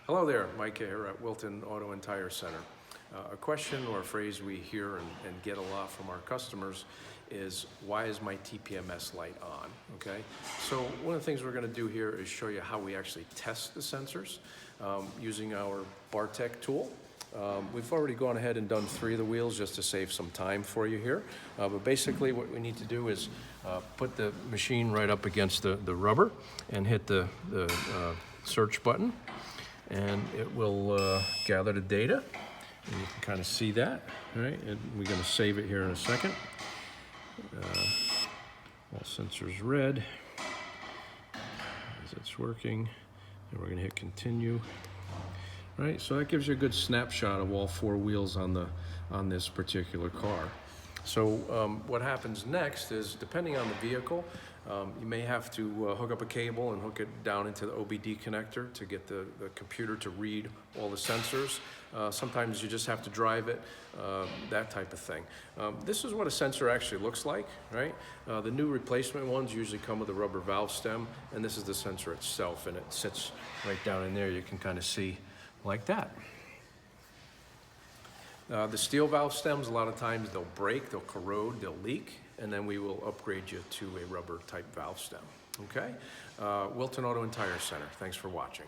Hello there, Mike here at Wilton Auto and Tire Center. A question or a phrase we hear and get a lot from our customers is, why is my TPMS light on? Okay, so one of the things we're going to do here is show you how we actually test the sensors using our Bartech tool. We've already gone ahead and done 3 of the wheels just to save some time for you here. But basically what we need to do is put the machine right up against the rubber and hit the search button, and it will gather the data. And you can kind of see that, right? And we're going to save it here in a second. All sensors red as it's working, and we're going to hit continue. Right, so that gives you a good snapshot of all 4 wheels on this particular car. So what happens next is, depending on the vehicle, you may have to hook up a cable and hook it down into the OBD connector to get the computer to read all the sensors. Sometimes you just have to drive it, that type of thing. This is what a sensor actually looks like, right? The new replacement ones usually come with a rubber valve stem, and this is the sensor itself, and it sits right down in there. You can kind of see like that. The steel valve stems, a lot of times they'll break, they'll corrode, they'll leak, and then we will upgrade you to a rubber type valve stem. Okay? Wilton Auto and Tire Center, thanks for watching.